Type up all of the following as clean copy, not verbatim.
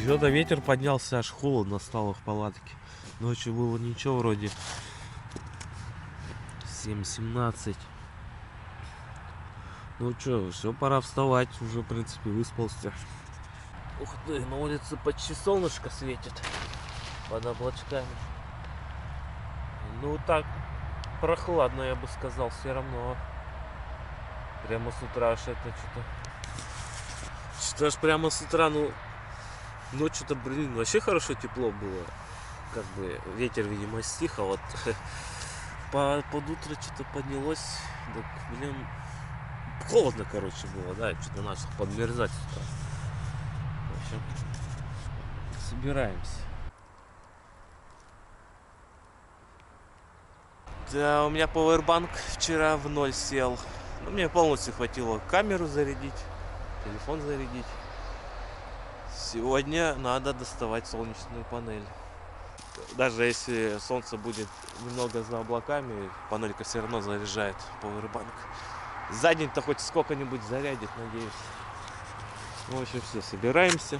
Что-то ветер поднялся, аж холодно стало в палатке. Ночью было ничего вроде 7-17. Ну что, все, пора вставать. Уже, в принципе, выспался. Ух ты, на улице почти солнышко светит. Под облачками. Ну так, прохладно, я бы сказал, все равно. Прямо с утра аж это что-то... Что ж прямо с утра, ну что-то, блин, вообще хорошо тепло было. Как бы ветер, видимо, стих, а вот под утро что-то поднялось. Так, блин, холодно, короче, было, да, что-то начал подмерзать с утра. В общем, собираемся. Да, у меня пауэрбанк вчера в ноль сел. Ну, мне полностью хватило камеру зарядить, телефон зарядить. Сегодня надо доставать солнечную панель. Даже если солнце будет немного за облаками, панелька все равно заряжает пауэрбанк. За день-то хоть сколько-нибудь зарядит, надеюсь. В общем, все, собираемся.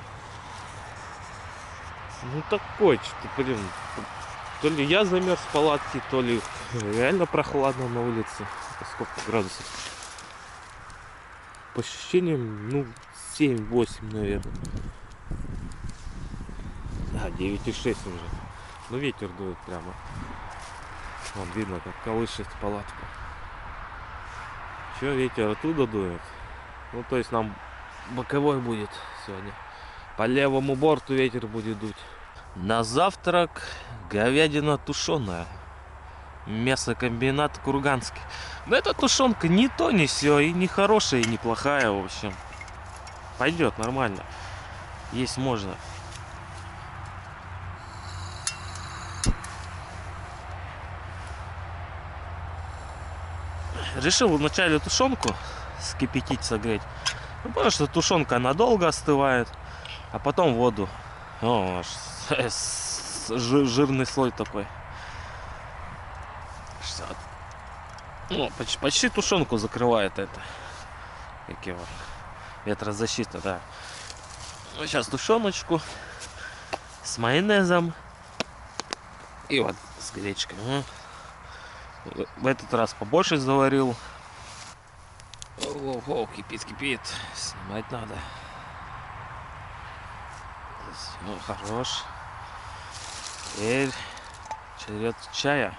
Ну такой, что-то, блин, то ли я замерз в палатке, то ли реально прохладно на улице. Сколько градусов? По ощущениям, ну, 7-8, наверное. А, 9,6 уже. Ну, ветер дует прямо. Вон видно, как колышет палатку. Че, ветер оттуда дует? Ну, то есть нам боковой будет сегодня. По левому борту ветер будет дуть. На завтрак говядина тушеная. Мясокомбинат Курганский. Но эта тушенка ни то, ни сё, и не хорошая, и не плохая, в общем. Пойдет нормально. Есть можно. Решил вначале тушенку скипятить, согреть. Ну, потому что тушенка надолго остывает. А потом воду. О, жирный слой такой. Ну, почти тушенку закрывает это. Как его? Ветрозащита, да. Ну, сейчас тушеночку с майонезом. И вот с гречкой. В этот раз побольше заварил. Ого, кипит, кипит. Снимать надо. Все, хорош. Теперь черед чая.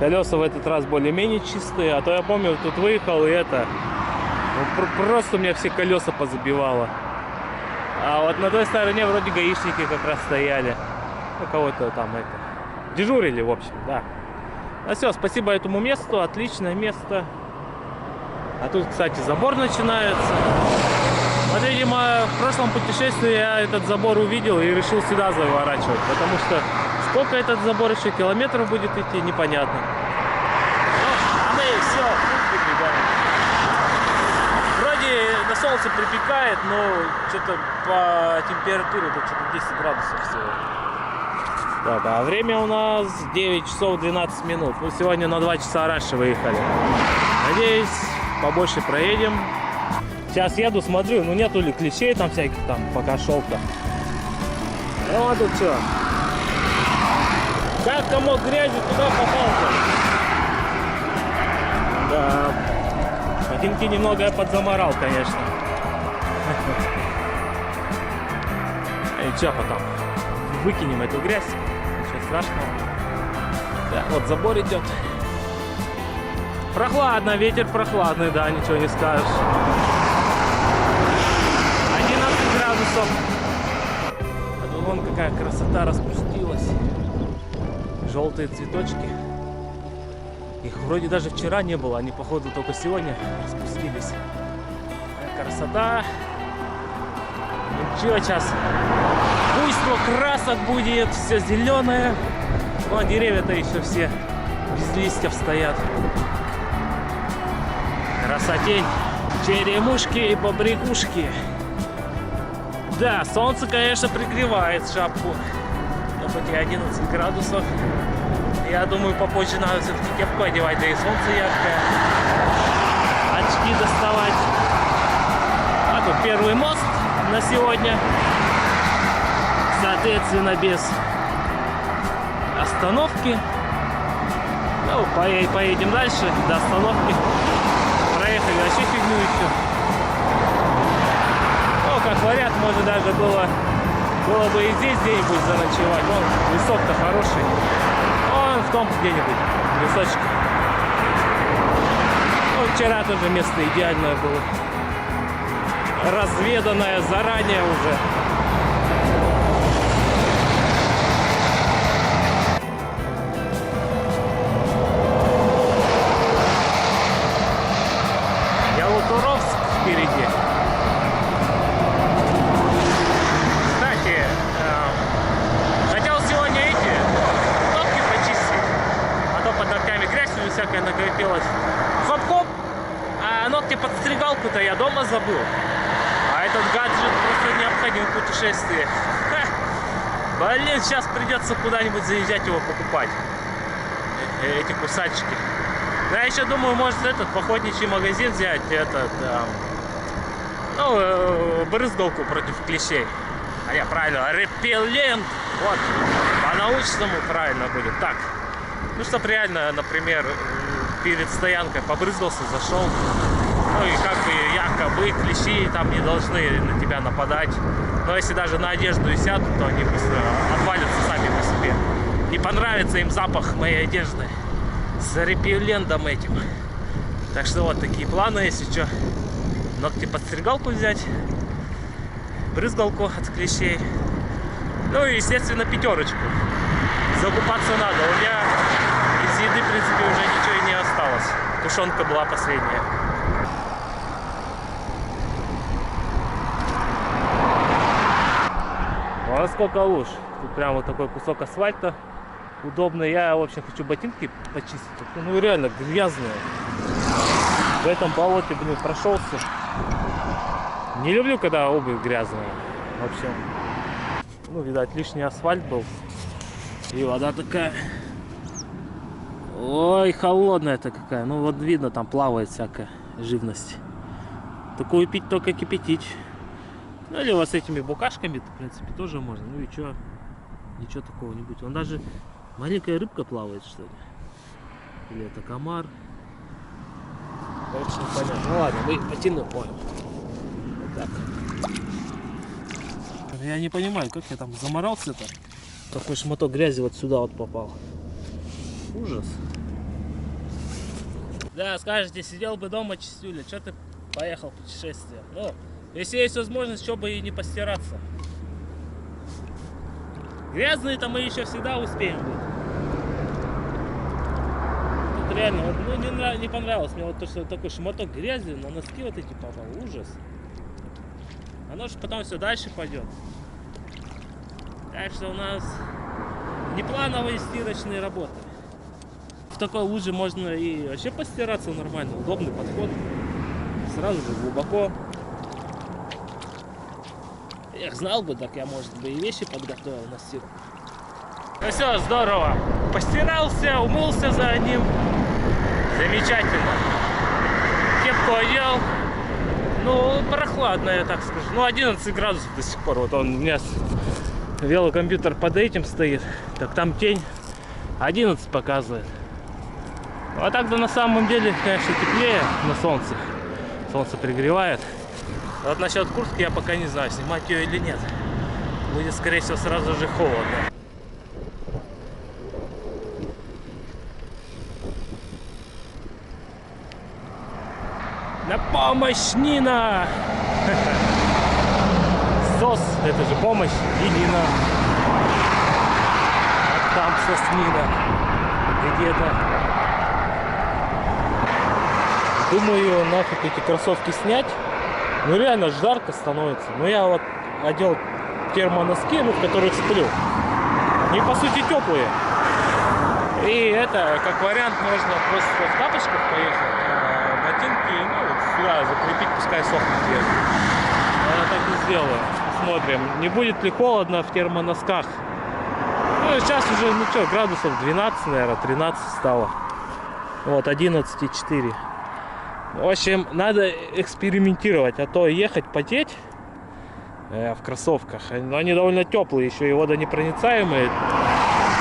Колеса в этот раз более-менее чистые, а то я помню, тут выехал и это, ну, просто у меня все колеса позабивало. А вот на той стороне вроде гаишники как раз стояли. Ну, кого-то там это дежурили, в общем, да. Ну все, спасибо этому месту, отличное место. А тут, кстати, забор начинается. Вот, видимо, в прошлом путешествии я этот забор увидел и решил сюда заворачивать, потому что сколько этот забор еще километров будет идти, непонятно. А мы все, вроде на солнце припекает, но что-то по температуре тут что-то 10 градусов всего. Да, а время у нас 9 часов 12 минут. Мы сегодня на 2 часа раньше выехали. Надеюсь, побольше проедем. Сейчас еду, смотрю, ну нету ли клещей там всяких, там пока шел-то. Ну а тут что? Как комок грязи туда попался. Да. Ботинки немного я подзаморал, конечно. И что потом? Выкинем эту грязь. Ничего страшного. Да, вот забор идет. Прохладно, ветер прохладный, да, ничего не скажешь. 11 градусов. А тут вон какая красота распустилась. Желтые цветочки. Их вроде даже вчера не было, они походу только сегодня распустились. Какая красота. Ну что, сейчас буйство красок будет, все зеленое. Ну а деревья-то еще все без листьев стоят. Красотень. Черемушки и побрякушки. Да, солнце, конечно, пригревает шапку. Но хоть и 11 градусов. Я думаю, попозже надо все-таки кепку одевать, да и солнце яркое. Очки доставать. А тут первый мост на сегодня. Соответственно, без остановки. Ну, поедем дальше до остановки. Проехали вообще фигню еще. Ну, как вариант, может даже было бы и здесь где-нибудь заночевать. Вон, лесок-то хороший. Вон в том где-нибудь лесочек. Ну, вчера тоже место идеальное было. Разведанное заранее уже. Ялуторовск впереди. Кстати, хотел сегодня эти ногти почистить, а то под ногтями грязь всякая накопилась. Хоп-хоп, а ногти подстригалку-то я дома забыл. А этот гаджет просто необходим в путешествии. Блин, сейчас придется куда-нибудь заезжать его покупать. Эти кусачки. Я еще думаю, может этот походничий магазин взять, брызгалку против клещей. А я правильно, репеллент. Вот, по-научному правильно будет. Так, ну чтоб реально, например, перед стоянкой побрызгался, зашел. Ну и как бы якобы клещи там не должны на тебя нападать. Но если даже на одежду и сядут, то они быстро отвалятся сами по себе. Не понравится им запах моей одежды с репеллентом этим. Так что вот такие планы, если что. Ногти подстригалку взять, брызгалку от клещей. Ну и, естественно, пятерочку. Закупаться надо. У меня из еды, в принципе, уже ничего и не осталось. Тушенка была последняя. А сколько луж. Тут прям вот такой кусок асфальта. Удобно. Я, в общем, хочу ботинки почистить. Ну реально грязные. В этом болоте, блин, прошелся. Не люблю, когда обувь грязная. В общем, ну, видать, лишний асфальт был. И вода такая. Ой, холодная-то какая. Ну вот видно, там плавает всякая живность. Такую пить только кипятить. Ну или вот с этими букашками, в принципе, тоже можно. Ну и чё? Ничего такого не будет. Он даже маленькая рыбка плавает, что ли? Или это комар? Очень непонятно. Ну ладно, мы потяну, понял. Вот так. Я не понимаю, как я там заморался-то. Такой шматок грязи вот сюда вот попал. Ужас. Да, скажете, сидел бы дома, чистюля, что ты поехал в путешествие? Ну, если есть возможность, что бы и не постираться. Грязные-то мы еще всегда успеем быть. Тут реально, вот, ну, не понравилось мне вот то, что такой шматок грязи на носки вот эти попал. Ужас. Оно же потом все дальше пойдет. Так что у нас неплановые стирочные работы. В такой луже можно и вообще постираться нормально. Удобный подход. Сразу же глубоко. Эх, знал бы, так я, может бы, и вещи подготовил на стирку. Ну все, здорово. Постирался, умылся за ним. Замечательно. Кепку одел. Ну, прохладно, я так скажу. Ну, 11 градусов до сих пор. Вот он у меня велокомпьютер под этим стоит. Так там тень 11 показывает. А так-то на самом деле, конечно, теплее на солнце. Солнце пригревает. Вот насчет куртки я пока не знаю, снимать ее или нет. Будет, скорее всего, сразу же холодно. На помощь, Нина! СОС, это же помощь и Нина. А там СОС Нина. Где-то. Думаю, нафиг эти кроссовки снять. Ну реально жарко становится. Но я вот одел термоноски, ну, в которых сплю. Они по сути теплые. И это, как вариант, можно просто в тапочках поехать. ботинки, ну, вот сюда закрепить, пускай сохнет вверх. Я так и сделаю. Смотрим, не будет ли холодно в термоносках. Ну, сейчас уже, ну что, градусов 12, наверное, 13 стало. Вот, 11,4. В общем, надо экспериментировать, а то ехать потеть в кроссовках. Но они довольно теплые, еще и водонепроницаемые.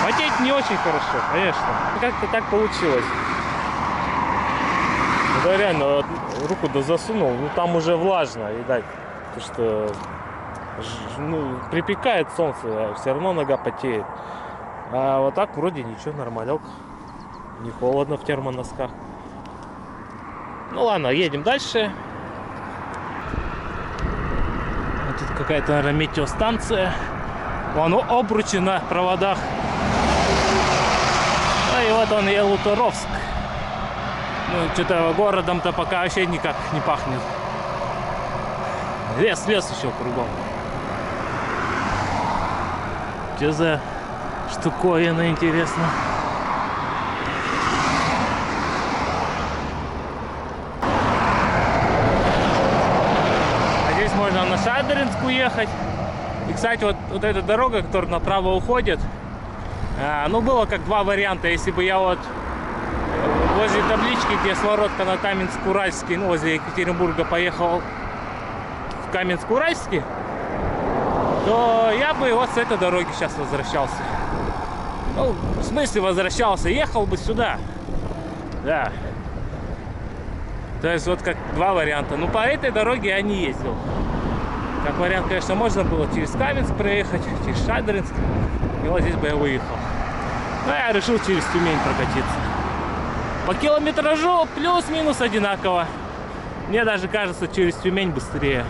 Потеть не очень хорошо, конечно. Как-то так получилось. Да реально, вот, руку засунул, ну там уже влажно, видать. Потому что ну, припекает солнце, а все равно нога потеет. А вот так вроде ничего, нормалек. Не холодно в термоносках. Ну ладно, едем дальше. Вот тут какая-то, наверное, метеостанция. Вон обручи на проводах. Ну и вот он, Ялуторовск. Ну, что-то городом-то пока вообще никак не пахнет. Лес еще кругом. Что за штуковина, интересно? А здесь можно на Шадринск уехать. И, кстати, вот эта дорога, которая направо уходит, ну, было как два варианта. Если бы я вот возле таблички, где своротка на Каменск-Уральский, ну, возле Екатеринбурга, поехал в Каменск-Уральский, то я бы вот с этой дороги сейчас возвращался. Ну, в смысле возвращался, ехал бы сюда. Да. То есть вот как два варианта. Ну, по этой дороге я не ездил. Как вариант, конечно, можно было через Каменск проехать, через Шадринск. И вот здесь бы я выехал. Но я решил через Тюмень прокатиться. По километражу плюс-минус одинаково. Мне даже кажется, через Тюмень быстрее.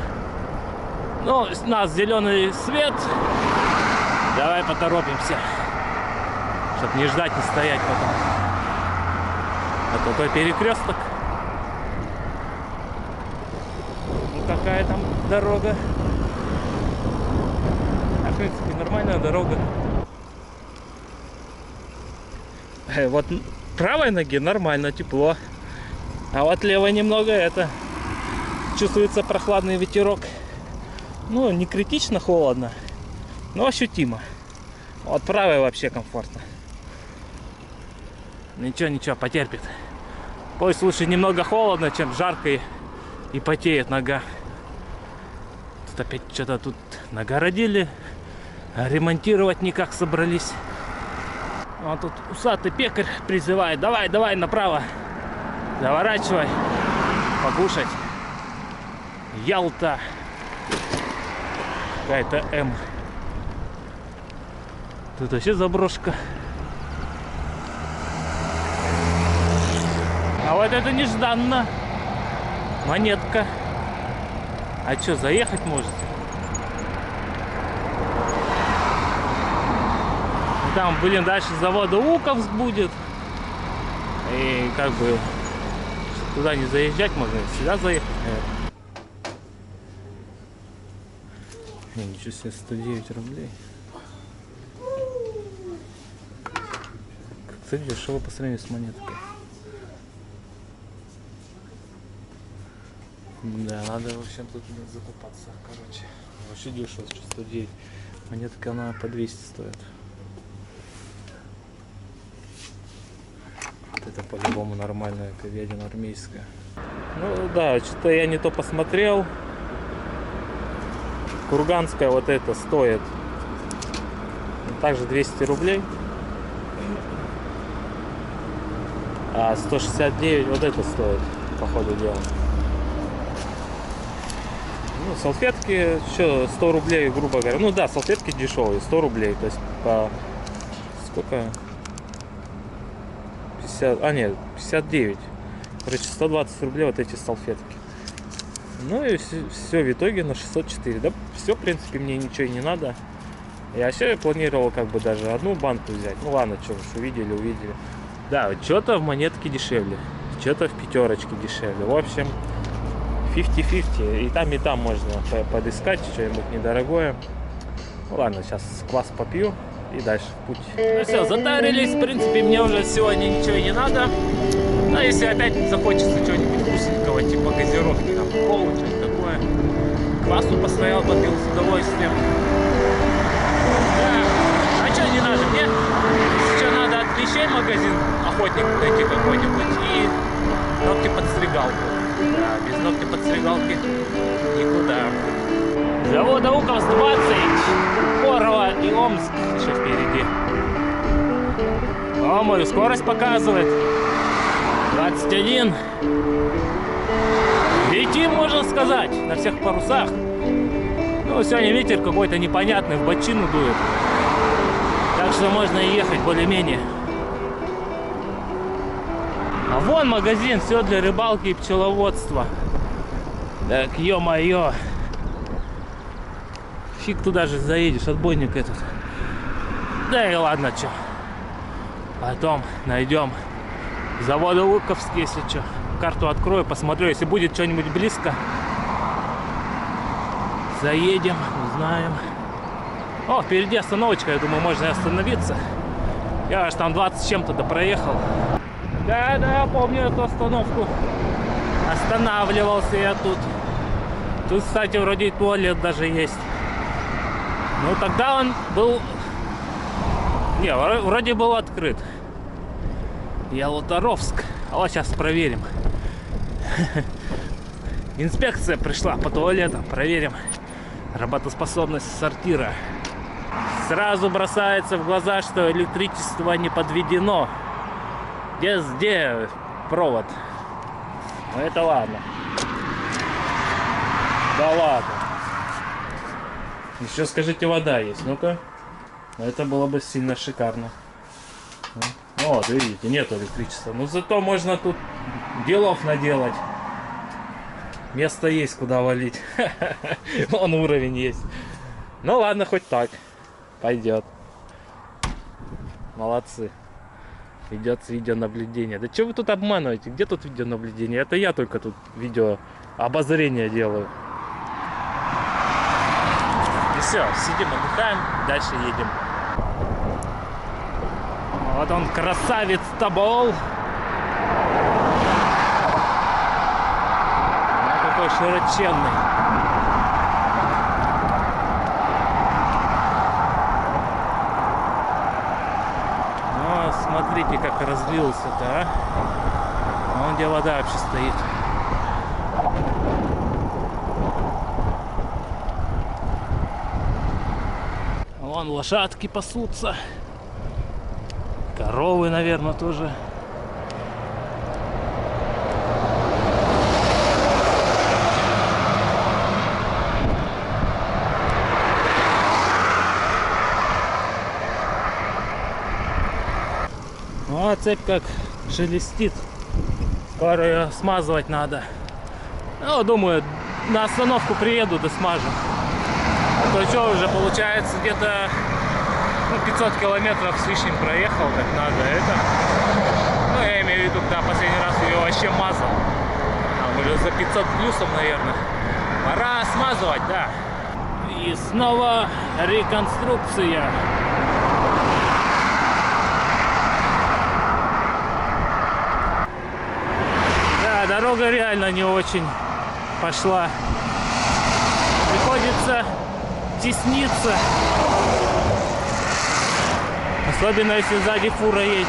Ну, у нас зеленый свет. Давай поторопимся. Чтоб не ждать, не стоять потом. А такой перекресток. Ну, какая там дорога. В принципе, нормальная дорога. Вот правой ноге нормально, тепло. А вот левой немного это. Чувствуется прохладный ветерок. Ну, не критично холодно, но ощутимо. Вот правой вообще комфортно. Ничего, потерпит. Пусть лучше немного холодно, чем жарко и потеет нога. Тут опять что-то тут нагородили. Ремонтировать никак собрались. А тут усатый пекарь призывает: давай направо, заворачивай, покушать. Ялта. Какая-то М. Тут вообще заброшка. А вот это нежданно. Монетка. А что, заехать может? Там, блин, дальше завода Уковск будет. И как бы туда не заезжать, можно сюда заехать, наверное. Ничего себе, 109 рублей. Как-то дешево по сравнению с монеткой. Да, надо, в общем, тут закупаться, короче. Вообще дешево, 109. Монетка, она по 200 стоит. Вот это по-любому нормальная говядина армейская. Ну да, что-то я не то посмотрел. Курганская вот это стоит также 200 рублей. А 169 вот это стоит, по ходу дела. Ну, салфетки еще 100 рублей, грубо говоря. Ну да, салфетки дешевые, 100 рублей. То есть по сколько? 50, а нет, 59. Короче, 120 рублей вот эти салфетки. Ну и все в итоге на 604. Да, все, в принципе, мне ничего и не надо. Я вообще планировал как бы даже одну банку взять. Ну ладно, что уж, увидели. Да, что-то в монетке дешевле, что-то в пятерочке дешевле. В общем, 50-50. И там можно подыскать что-нибудь недорогое. Ну ладно, сейчас квас попью и дальше в путь. Ну все, затарились. В принципе, мне уже сегодня ничего и не надо. Но если опять захочется чего-нибудь вкусненького, типа газировки, там, колу, что-то такое. Квасу постоял, попил с удовольствием. Да. А что не надо? Мне сейчас надо от вещей магазин, охотник найти какой-нибудь и ногти-подстригалку. Да, без ногти-подстригалки никуда. Завод Ауковс 20, Упорово и Омск еще впереди. О, мою скорость показывает. 21. Летим, можно сказать, на всех парусах. Ну, сегодня ветер какой-то непонятный, в бочину дует. Так что можно и ехать более-менее. А вон магазин, все для рыбалки и пчеловодства. Так, ё-моё. Фиг туда же заедешь, отбойник этот. Да и ладно, чё. Потом найдем завод Луковский, если что. Карту открою, посмотрю, если будет что-нибудь близко. Заедем, узнаем. О, впереди остановочка, я думаю, можно и остановиться. Я аж там 20 с чем-то проехал. Да, помню эту остановку. Останавливался я тут. Тут, кстати, вроде и туалет даже есть. Ну, тогда он был... Не, вроде был открыт. Ялуторовск. А вот сейчас проверим. Инспекция пришла по туалетам. Проверим работоспособность сортира. Сразу бросается в глаза, что электричество не подведено. Где провод? Ну это ладно. Да ладно. Еще скажите, вода есть. Ну-ка. Это было бы сильно шикарно. Вот, видите, нет электричества. Но зато можно тут делов наделать. Место есть, куда валить. Вон уровень есть. Ну ладно, хоть так. Пойдет. Молодцы. Идет видеонаблюдение. Да что вы тут обманываете? Где тут видеонаблюдение? Это я только тут видео обозрение делаю. И все, сидим, отдыхаем, дальше едем. Вот он, красавец Тобол. Ну, какой широченный. Ну, смотрите, как разлился-то, а. Вон где вода вообще стоит. Вон лошадки пасутся. Коровы, наверное, тоже. Ну, а цепь как шелестит. Скоро ее смазывать надо. Ну, думаю, на остановку приеду, да смажу. А то что, уже получается где-то 500 километров с лишним проехал, так надо это. Ну, я имею в виду, когда последний раз ее вообще мазал. Там уже за 500 плюсом, наверное. Пора смазывать, да. И снова реконструкция. Да, дорога реально не очень пошла. Приходится тесниться. Особенно если сзади фура едет.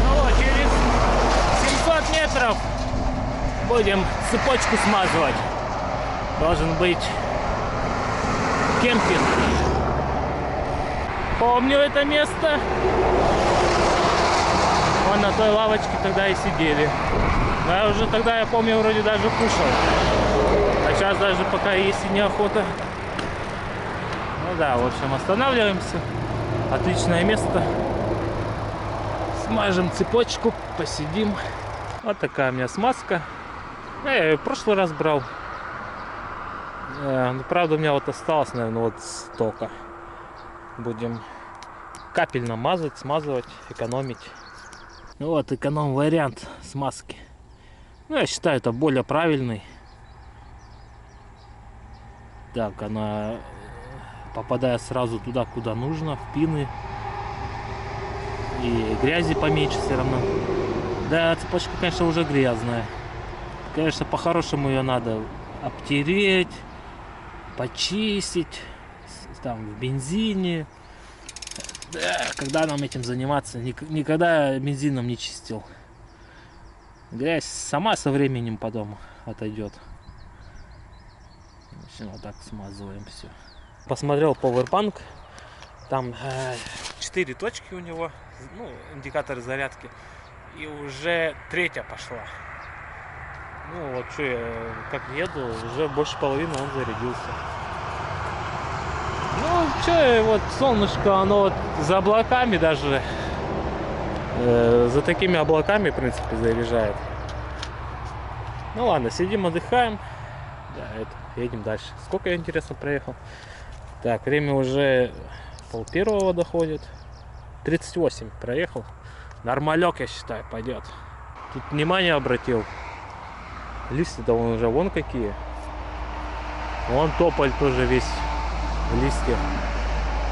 Ну вот, через 700 метров будем цепочку смазывать. Должен быть кемпинг. Помню это место. Вон на той лавочке тогда и сидели. Но я уже тогда, я помню, вроде даже кушал. А сейчас даже пока есть и неохота. Ну да, в общем, останавливаемся. Отличное место. Смажем цепочку, посидим. Вот такая у меня смазка. Я ее в прошлый раз брал. Правда, у меня вот осталось, наверное, вот столько. Будем капельно мазать, смазывать, экономить. Ну вот, эконом-вариант смазки. Ну, я считаю, это более правильный. Так, она попадает сразу туда, куда нужно, в пины. И грязи поменьше все равно. Да, цепочка, конечно, уже грязная. Конечно, по-хорошему ее надо обтереть, почистить, там, в бензине. Да, когда нам этим заниматься? Никогда бензином не чистил. Грязь сама со временем потом отойдет. В общем, вот так смазываем все. Посмотрел Powerbank. Там 4 точки у него, ну, индикаторы зарядки. И уже 3-я пошла. Ну вот что я как еду, уже больше половины он зарядился. Ну что, вот солнышко, оно вот за облаками даже, за такими облаками, в принципе, заряжает. Ну ладно, сидим, отдыхаем. Да, едем дальше. Сколько я, интересно, проехал? Так, время уже 12:30 доходит. 38 проехал. Нормалек, я считаю, пойдет. Тут внимание обратил. Листья-то уже вон какие. Вон тополь тоже весь в листьях.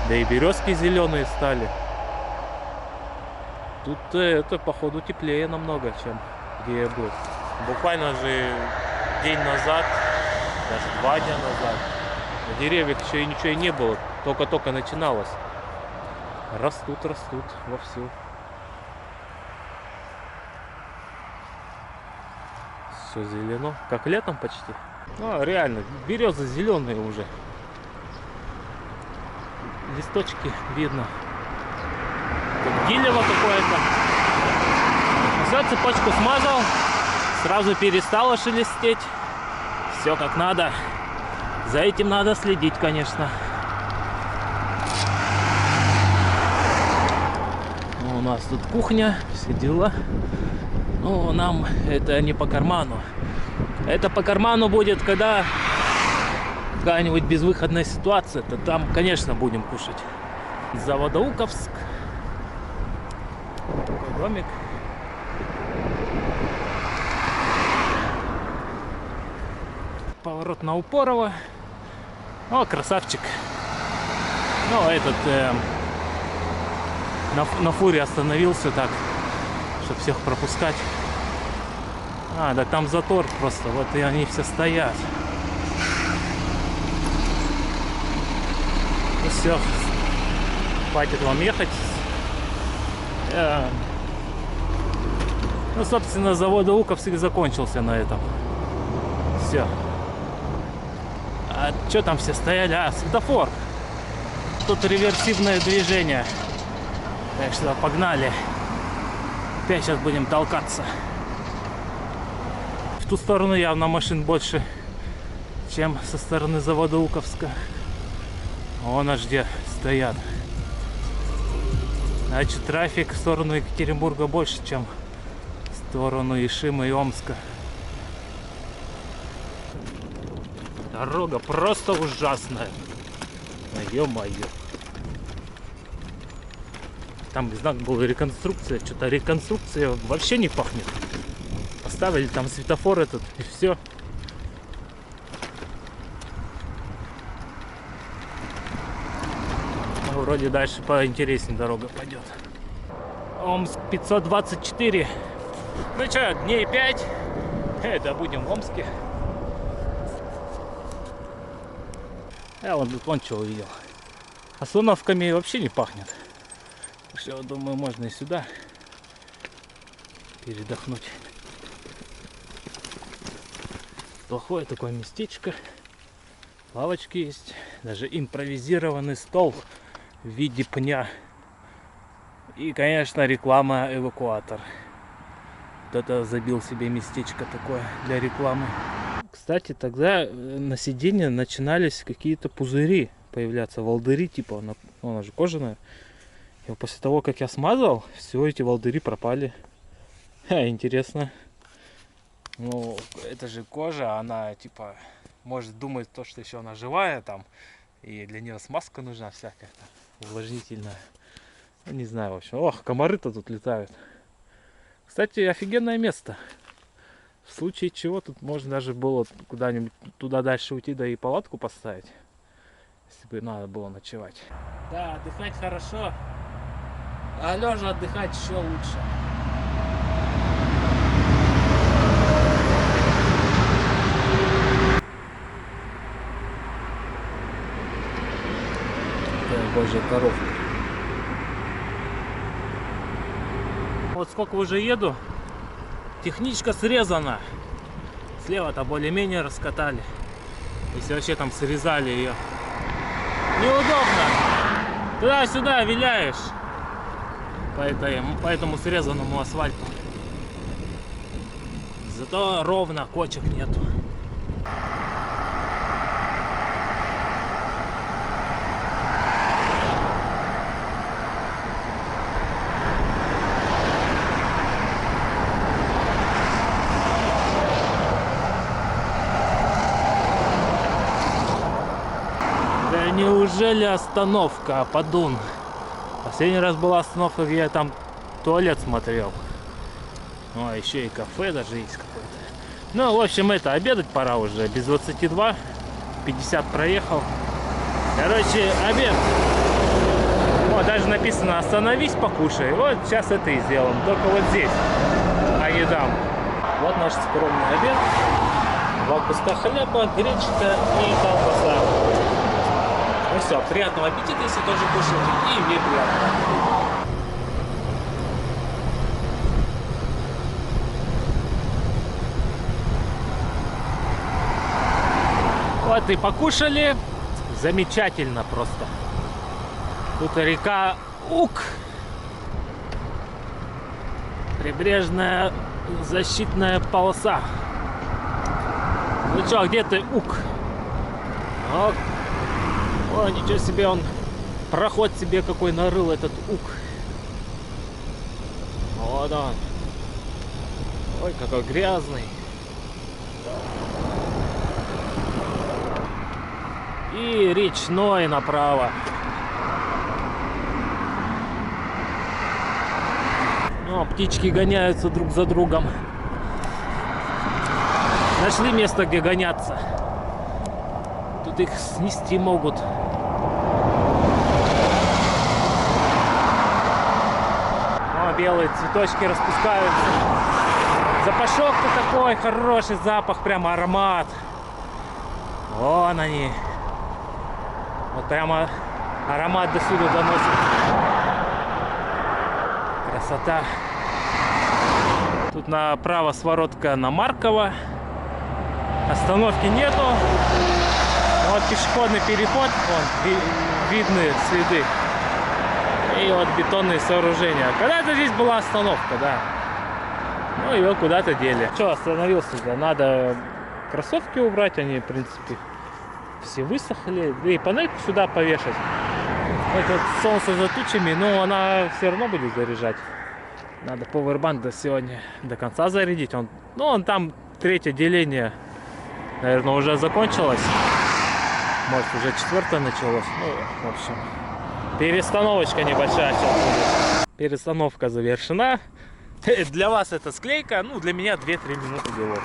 Да и березки зеленые стали. Тут это, походу, теплее намного, чем где я был. Буквально же день назад, даже 2 дня назад, на деревьях еще и ничего и не было. Только-только начиналось. Растут вовсю. Все зелено, как летом почти. Ну, реально, березы зеленые уже. Листочки видно. Тут гилево какое-то. Все, цепочку смазал. Сразу перестало шелестеть. Все как надо. За этим надо следить, конечно. Ну, у нас тут кухня, все дела. Ну, нам это не по карману. Это по карману будет, когда какая-нибудь безвыходная ситуация, то там, конечно, будем кушать. Заводоуковск. Такой домик. Поворот на Упорово. О, красавчик. Ну, этот на фуре остановился так, чтобы всех пропускать. А, да там затор просто, вот и они все стоят. Ну все, хватит вам ехать. Ну, собственно, Заводоуковск закончился на этом. Все. А что там все стояли? А, светофор. Тут реверсивное движение. Так что погнали. Опять сейчас будем толкаться. В ту сторону явно машин больше, чем со стороны Заводоуковска. Вон аж где стоят. Значит, трафик в сторону Екатеринбурга больше, чем в сторону Ишима и Омска. Дорога просто ужасная. Ё-моё. Там знак был реконструкция. Что-то реконструкция вообще не пахнет. Поставили там светофор этот и все. Вроде дальше поинтереснее дорога пойдет. Омск 524. Ну что, дней 5. Да будем в Омске. Я вон что увидел. Остановками вообще не пахнет. Так что, думаю, можно и сюда передохнуть. Плохое такое местечко. Лавочки есть. Даже импровизированный стол в виде пня. И, конечно, реклама эвакуатор. Кто-то забил себе местечко такое для рекламы. Кстати, тогда на сиденье начинались какие-то пузыри появляться, волдыри, типа, она же кожаная. И после того, как я смазал, все эти волдыри пропали. Интересно. Ну, это же кожа, она, типа, может думать то, что еще она живая там, и для нее смазка нужна всякая, увлажнительная. Не знаю, в общем. Ох, комары-то тут летают. Кстати, офигенное место. В случае чего тут можно даже было куда-нибудь туда дальше уйти, да и палатку поставить, если бы надо было ночевать. Да, отдыхать хорошо, а лежа отдыхать еще лучше. божья коровка. Вот сколько уже еду, техничка срезана. Слева-то более-менее раскатали. Если вообще там срезали ее. Неудобно. Туда-сюда виляешь по этому срезанному асфальту. Зато ровно, кочек нету. Да неужели остановка, Ападун? Последний раз была остановка, где я там туалет смотрел. Ну, а еще и кафе даже есть какое-то. Ну, в общем, это, обедать пора уже. Без 22. 50 проехал. Короче, обед. Вот, даже написано: остановись, покушай. Вот, сейчас это и сделаем. Только вот здесь, а не там. Вот наш скромный обед. 2 куска хлеба, гречка и колбаса. Ну все, приятного аппетита, если тоже кушаете. И мне приятного. Вот и покушали. Замечательно просто. Тут река Ук. Прибрежная защитная полоса. Ну чё, где ты, Ук? О, ничего себе, он проход себе какой нарыл, этот Ук. Вот он. Ой, какой грязный. И речной направо. О, птички гоняются друг за другом. Нашли место, где гоняться. Тут их снести могут. О, белые цветочки распускаются. Запашок-то такой хороший, запах, прямо аромат. Вон они. Вот прямо аромат до сюда доносит. Красота. Тут направо своротка на Маркова. Остановки нету. Вот пешеходный переход, вон, видны следы. И вот бетонные сооружения. Когда-то здесь была остановка, да. Ну, ее куда-то дели. Что остановился-то? Надо кроссовки убрать, они, в принципе, все высохли. И панельку сюда повешать. Это солнце за тучами, но она все равно будет заряжать. Надо повербанк до сегодня до конца зарядить. Он там третье деление, наверное, уже закончилось. Может, уже четвертое началось. Ну, в общем, перестановочка небольшая сейчас будет. Перестановка завершена. Для вас это склейка, ну, для меня 2-3 минуты делов.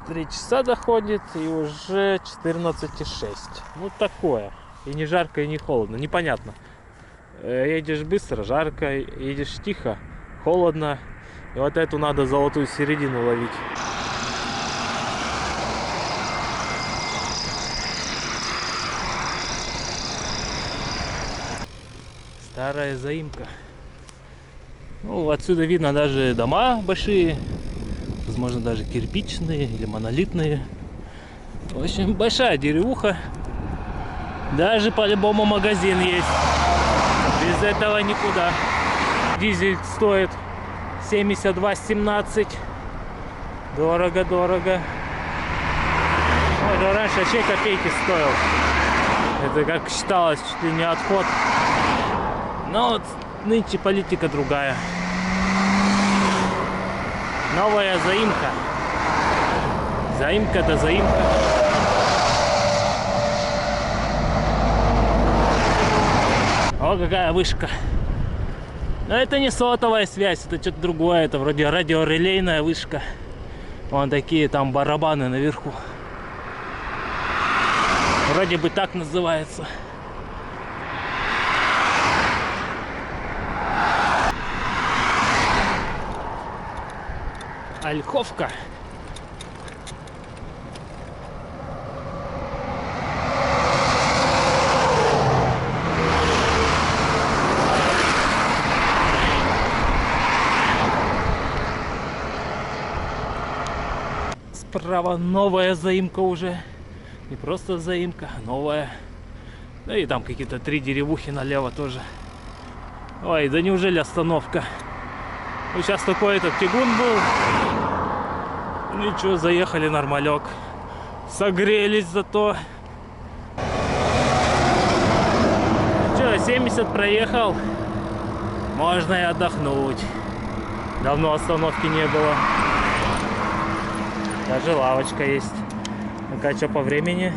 3 часа доходит, и уже 14,6. Ну, такое. И не жарко, и не холодно. Непонятно. Едешь быстро, жарко, едешь тихо, холодно. И вот эту надо золотую середину ловить. Старая заимка. Ну, отсюда видно даже дома большие. Возможно, даже кирпичные или монолитные. В общем, большая деревуха. Даже по-любому магазин есть. Без этого никуда. Дизель стоит 72,17. Дорого-дорого. Вот, раньше вообще копейки стоил. Это, как считалось, чуть ли не отход. Но вот нынче политика другая. Новая заимка. Заимка да заимка. О, какая вышка. Но это не сотовая связь, это что-то другое. Это вроде радиорелейная вышка. Вон такие там барабаны наверху. Вроде бы так называется. Ольховка. справа новая заимка уже. Не просто заимка, а новая. Да и там какие-то 3 деревухи налево тоже. Ой, да неужели остановка? Ну, сейчас такой этот тягун был. Ничего, заехали нормалек. Согрелись зато. Че, 70 проехал. Можно и отдохнуть. Давно остановки не было. Даже лавочка есть. Ну-ка, что по времени?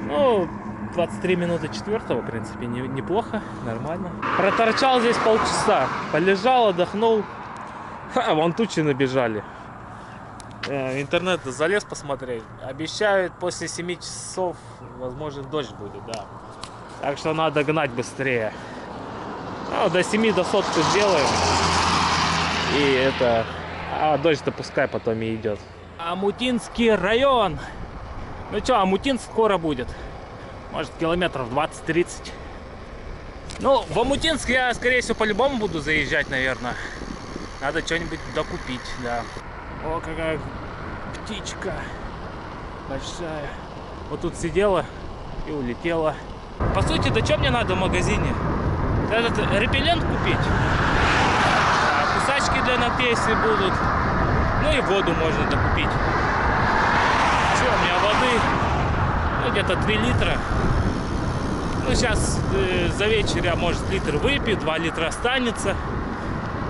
Ну, 23 минуты 4-го, в принципе, неплохо, нормально. Проторчал здесь полчаса. Полежал, отдохнул. Ха, вон тучи набежали. В интернет залез посмотреть. Обещают, после 7 часов, возможно, дождь будет, да. Так что надо гнать быстрее. Ну, до 7 до сотки сделаем. И это... А дождь-то пускай потом и идет. Амутинский район. Ну что, Амутинск скоро будет. Может, километров 20-30. Ну, в Амутинск я, скорее всего, по-любому буду заезжать, наверное. Надо что-нибудь докупить, да. О, какая птичка большая. Вот тут сидела и улетела. По сути, да что мне надо в магазине? Этот репеллент купить. Кусачки для ногтей, если будут. Ну и воду можно докупить. Что у меня воды? Ну, где-то 3 литра. Ну, сейчас за вечер я, может, литр выпью, 2 литра останется.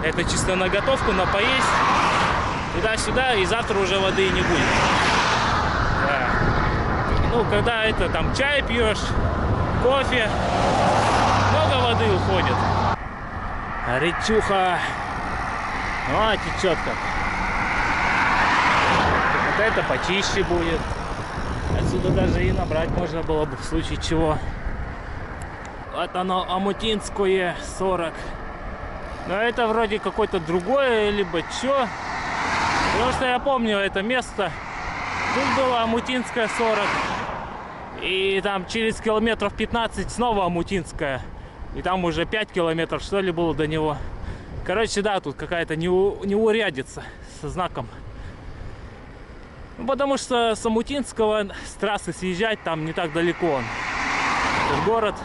Это чисто на готовку, на поесть. Туда-сюда, и завтра уже воды не будет. Да. Ну, когда это, там, чай пьешь, кофе, много воды уходит. А речуха, а, течет как. Вот это почище будет. Отсюда даже и набрать можно было бы в случае чего. Вот оно, Амутинское 40. Но это вроде какое-то другое, либо что. Потому что я помню это место. Тут было Амутинское 40. И там через километров 15 снова Амутинская. И там уже 5 километров, что ли, было до него. Короче, да, тут какая-то неурядица со знаком. Ну, потому что с Амутинского с трассы съезжать там не так далеко. Этот город.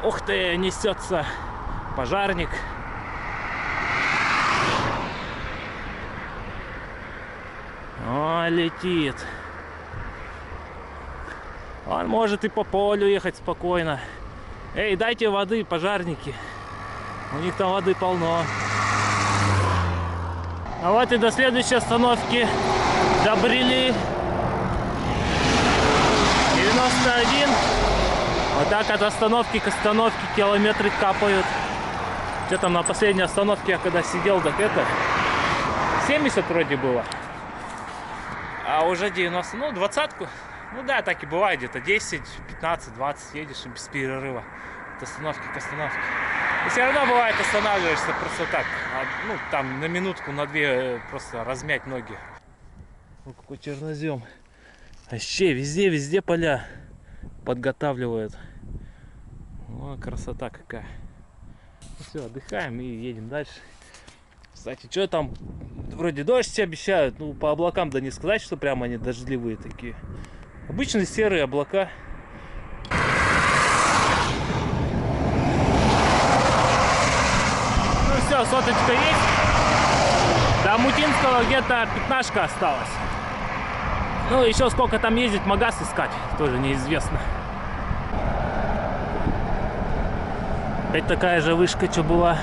Ух ты, несется пожарник. О, летит. Он может и по полю ехать спокойно. Эй, дайте воды, пожарники. У них там воды полно. А вот и до следующей остановки добрели. 91. Вот так от остановки к остановке километры капают. Что там на последней остановке я когда сидел, так это 70 вроде было. А уже 90, ну 20-ку. Ну да, так и бывает, где-то 10, 15, 20 едешь и без перерыва. От остановки к остановке. И все равно бывает останавливаешься просто так. Ну там на минутку, на 2 просто размять ноги. Ну какой чернозем. Вообще везде поля подготавливают. О, красота какая. Ну, все, отдыхаем и едем дальше. Кстати, что там? Вроде дождь обещают. Ну, по облакам да не сказать, что прямо они дождливые такие. Обычные серые облака. Ну все, соточка есть. До Амутинского где-то 15 осталось. Ну, еще сколько там ездить, магаз искать, тоже неизвестно. Опять такая же вышка, что была.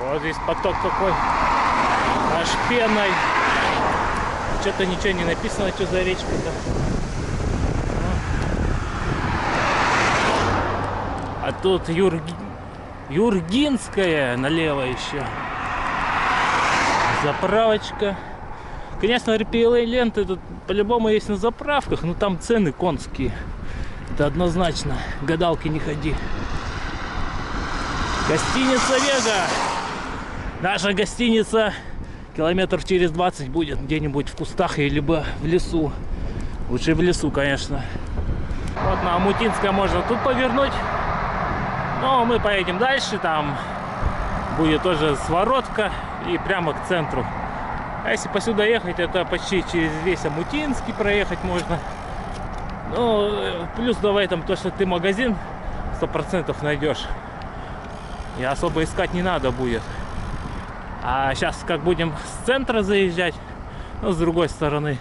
Вот здесь поток какой. Аж пеной. Что-то ничего не написано, что за речка-то. А тут Юргинская налево еще. Заправочка. Конечно, репелые ленты тут по-любому есть на заправках, но там цены конские. Это однозначно. Гадалки не ходи. Гостиница Вега. Наша гостиница километров через 20 будет где-нибудь в кустах или либо в лесу. Лучше в лесу, конечно. Вот на Амутинское можно тут повернуть. Но мы поедем дальше, там будет тоже своротка и прямо к центру. А если посюда ехать, это почти через весь Омутинский проехать можно. Ну, плюс в этом то, что ты магазин 100% найдешь. И особо искать не надо будет. А сейчас как будем с центра заезжать, ну, с другой стороны,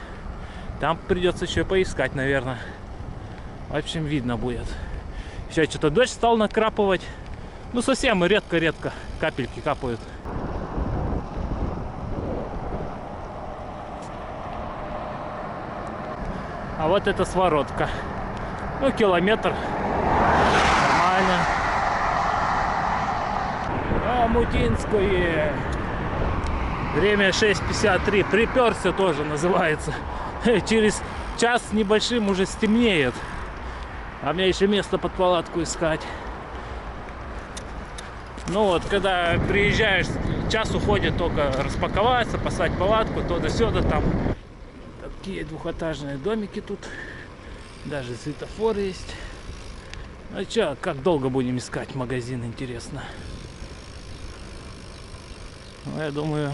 там придется еще поискать, наверное. В общем, видно будет. Сейчас что-то дождь стал накрапывать. Ну, совсем редко-редко капельки капают. А вот это своротка. Ну, километр. Нормально. Омутинское. Время 6:53. Приперся тоже называется. Через час с небольшим уже стемнеет. А мне еще место под палатку искать. Ну вот, когда приезжаешь, час уходит только распаковаться, поставить палатку, то да сюда там. Такие двухэтажные домики тут. Даже светофор есть. Ну чё, как долго будем искать магазин, интересно. Ну, я думаю,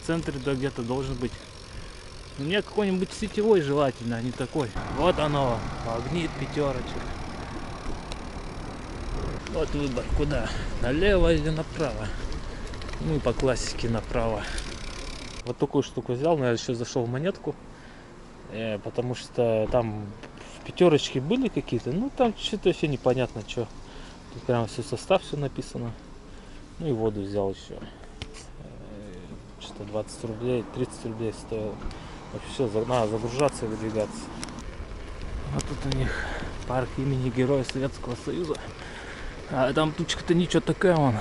в центре да где-то должен быть. Мне какой-нибудь сетевой желательно, а не такой. Вот оно, магнит пятерочек. Вот выбор, куда? Налево или направо? Ну и по классике направо. Вот такую штуку взял, но я еще зашел в монетку. Потому что там в пятерочке были какие-то, ну там что-то вообще непонятно что. Тут прям все состав, все написано. Ну и воду взял еще. Что 20 рублей, 30 рублей стоило. Вообще все, надо загружаться и выдвигаться. Вот тут у них парк имени Героя Советского Союза. А там тучка-то ничего такая вон.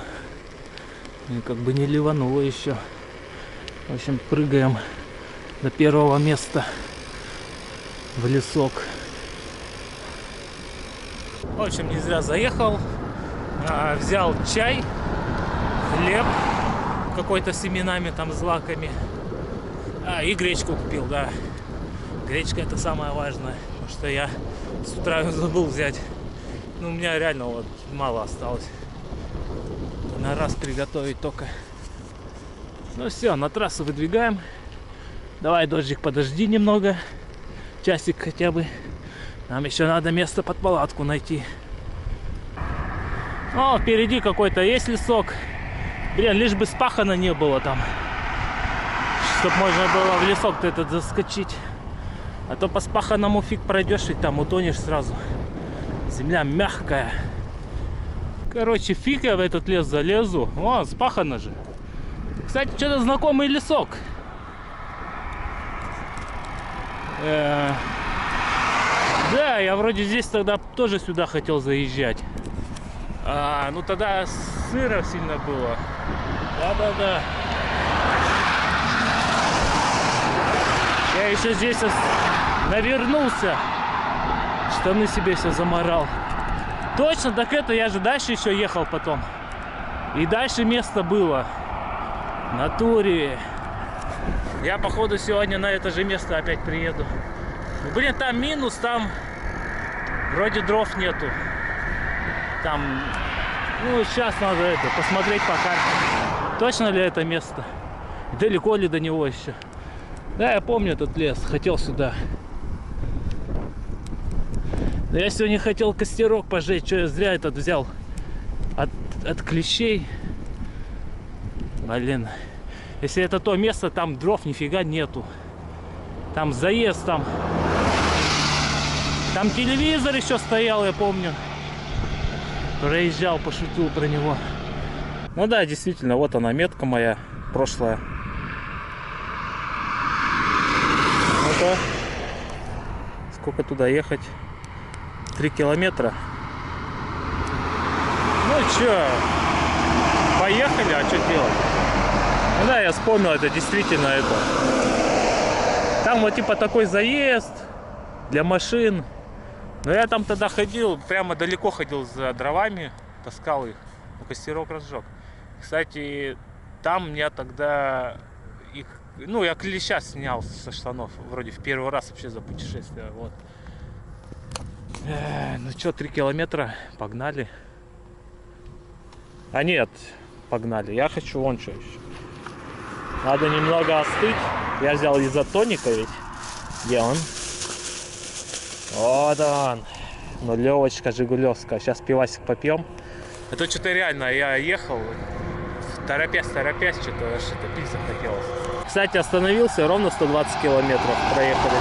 И как бы не ливануло еще. В общем, прыгаем до первого места в лесок. В общем, не зря заехал. Взял чай, хлеб какой-то с семенами, там, злаками. И гречку купил, да. Гречка — это самое важное. Потому что я с утра забыл взять. Ну, у меня реально вот мало осталось. На раз приготовить только. Ну все, на трассу выдвигаем. Давай, дождик, подожди немного. Часик хотя бы. Нам еще надо место под палатку найти. О, впереди какой-то есть лесок. Блин, лишь бы спахано не было там. Чтоб можно было в лесок-то этот заскочить. А то по спаханному фиг пройдешь и там утонешь сразу. Земля мягкая. Короче, фиг я в этот лес залезу. О, спахано же. Кстати, что-то знакомый лесок. Да, я вроде здесь тогда тоже сюда хотел заезжать. Ну тогда сыро сильно было. Да-да-да. Я еще здесь навернулся. Штаны себе все заморал. Точно, так это я же дальше еще ехал потом. И дальше место было. В натуре. Я походу сегодня на это же место опять приеду. Блин, там минус, там вроде дров нету. Там, ну сейчас надо это посмотреть по карте. Точно ли это место? Далеко ли до него еще? Да, я помню этот лес, хотел сюда. Да я сегодня хотел костерок пожечь, что я зря этот взял. От клещей. Блин. Если это то место, там дров нифига нету. Там заезд, там телевизор еще стоял, я помню. Проезжал, пошутил про него. Ну да, действительно, вот она метка моя прошлая. Ну-ка. Сколько туда ехать? 3 километра. Ну чё, поехали, а что делать? Ну да, я вспомнил, это действительно это. Там вот типа такой заезд для машин. Но я там тогда ходил, прямо далеко ходил за дровами, таскал их, костерок разжег. Кстати, там я тогда их, ну я клеща снял со штанов, вроде в первый раз вообще за путешествие, вот. Ну что, 3 километра, погнали. А нет, погнали. Я хочу вон что еще. Надо немного остыть. Я взял изотоника ведь. Где он? Вот он. Нулевочка жигулевская. Сейчас пивасик попьем. Это что-то реально, я ехал, торопясь, что-то пить захотелось. Кстати, остановился, ровно 120 километров проехали.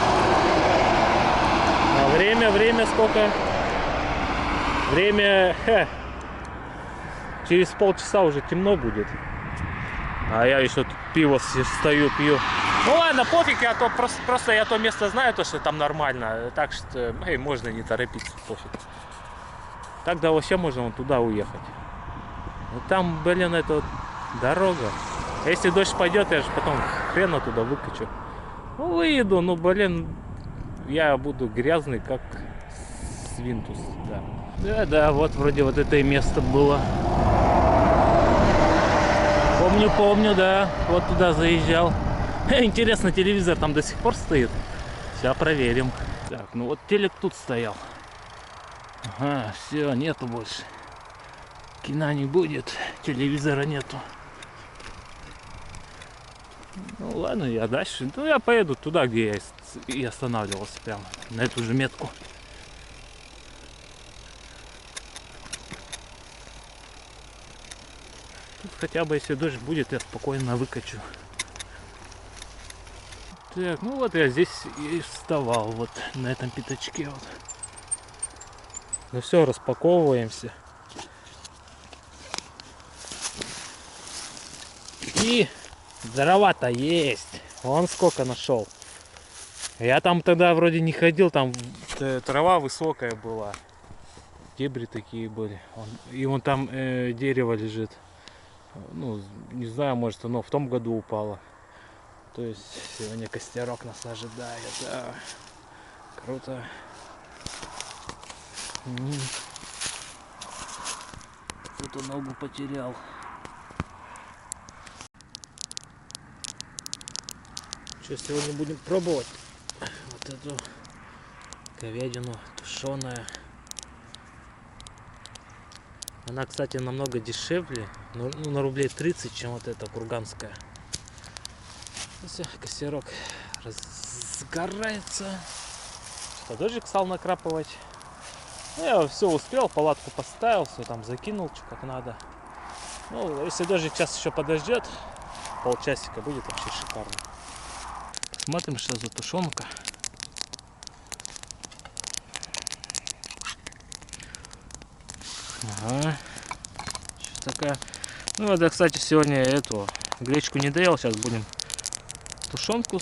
А время сколько? Время... Через полчаса уже темно будет. А я еще тут пиво стою, пью. Ну ладно, пофиг, я то просто я то место знаю, то что там нормально. Так что можно не торопиться, пофиг. Тогда вообще можно вон туда уехать. Но там, блин, это вот дорога. А если дождь пойдет, я же потом хрена туда выкачу. Ну выеду, ну блин, я буду грязный, как свинтус. Да, вот вроде вот это и место было. Помню, да, вот туда заезжал. Интересно, телевизор там до сих пор стоит. Сейчас проверим. Так, ну вот телек тут стоял. Ага, все, нету больше. Кино не будет, телевизора нету. Ну ладно, я дальше. Ну я поеду туда, где я и останавливался, прямо на эту же метку. Тут хотя бы, если дождь будет, я спокойно выкачу. Так, ну вот я здесь и вставал, вот на этом пятачке вот. Ну все, распаковываемся. И дрова-то есть. Вон сколько нашел. Я там тогда вроде не ходил, там трава высокая была. Дебри такие были. И вон там дерево лежит. Ну, не знаю, может оно в том году упало. То есть сегодня костерок нас ожидает. Да. Круто. Кто-то ногу потерял. Что, сегодня будем пробовать вот эту говядину тушеная. Она, кстати, намного дешевле, ну, на рублей 30, чем вот эта курганская. Все, костерок разгорается. Что, дождик стал накрапывать. Ну, я все успел, палатку поставил, все там закинул, что как надо. Ну, если дождик сейчас еще подождет, полчасика, будет вообще шикарно. Смотрим, что за тушенка. Ага. Что такая? Ну, это, кстати, сегодня эту гречку не доел. Сейчас будем тушенку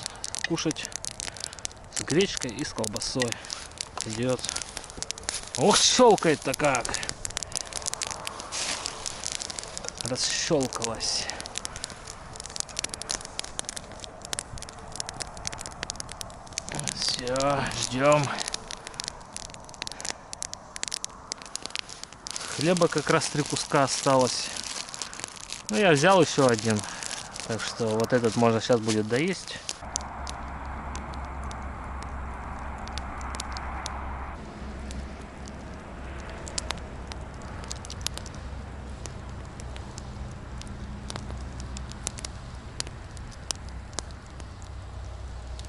кушать с гречкой и с колбасой. Идет. Ох, щелкает-то как! Расщелкалась. Все, ждем. Хлеба как раз 3 куска осталось. Ну, я взял еще один. Так что вот этот можно сейчас будет доесть.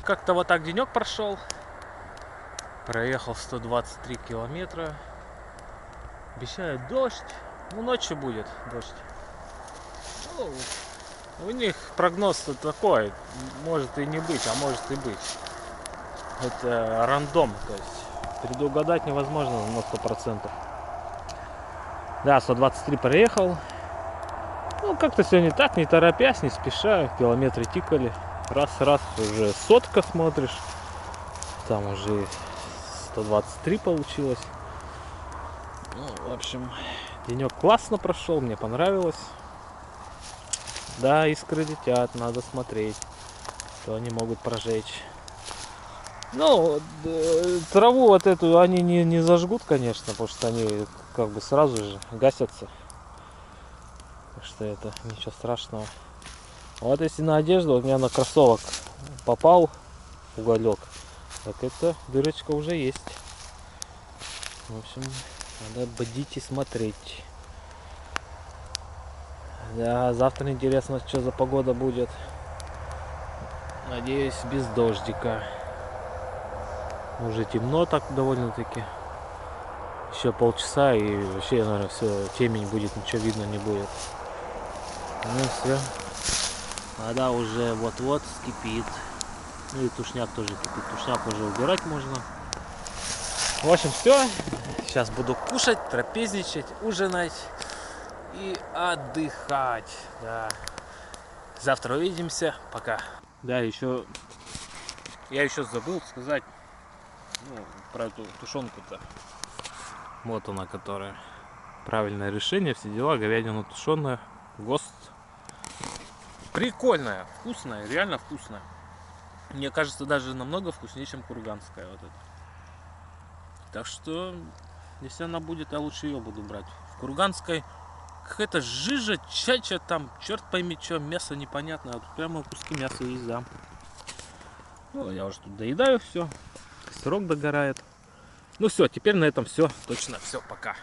Как-то вот так денек прошел. Проехал 123 километра. Обещают дождь. Ну, ночью будет дождь. Ну, у них прогноз такой. Может и не быть, а может и быть. Это рандом. То есть предугадать невозможно на 100%. Да, 123 проехал. Ну, как-то сегодня так, не торопясь, не спеша. Километры тикали. Раз, уже сотка смотришь. Там уже 123 получилось. Ну, в общем, денек классно прошел, мне понравилось. Да, искры летят, надо смотреть, то они могут прожечь. Ну, траву вот эту они не зажгут, конечно, потому что они как бы сразу же гасятся. Так что это ничего страшного. Вот если на одежду, у меня на кроссовок попал уголек, так это дырочка уже есть. В общем, надо бдить и смотреть. Да, завтра интересно, что за погода будет. Надеюсь, без дождика. Уже темно так довольно-таки. Еще полчаса и вообще, наверное, все, темень будет, ничего видно не будет. Ну и все. Вода уже вот-вот скипит. Ну и тушняк тоже кипит. Тушняк уже убирать можно. В общем, все. Сейчас буду кушать, трапезничать, ужинать и отдыхать. Да. Завтра увидимся. Пока. Да, еще я еще забыл сказать, ну, про эту тушенку-то. Вот она, которая. Правильное решение, все дела. Говядина тушеная. ГОСТ. Прикольная, вкусная, реально вкусная. Мне кажется, даже намного вкуснее, чем курганская вот эта. Так что, если она будет, я лучше ее буду брать. В курганской какая-то жижа, чача там, черт пойми что, мясо непонятное. А тут прямо куски мяса есть, да. Ну, я уже тут доедаю все. Сырок догорает. Ну все, теперь на этом все. Точно все, пока.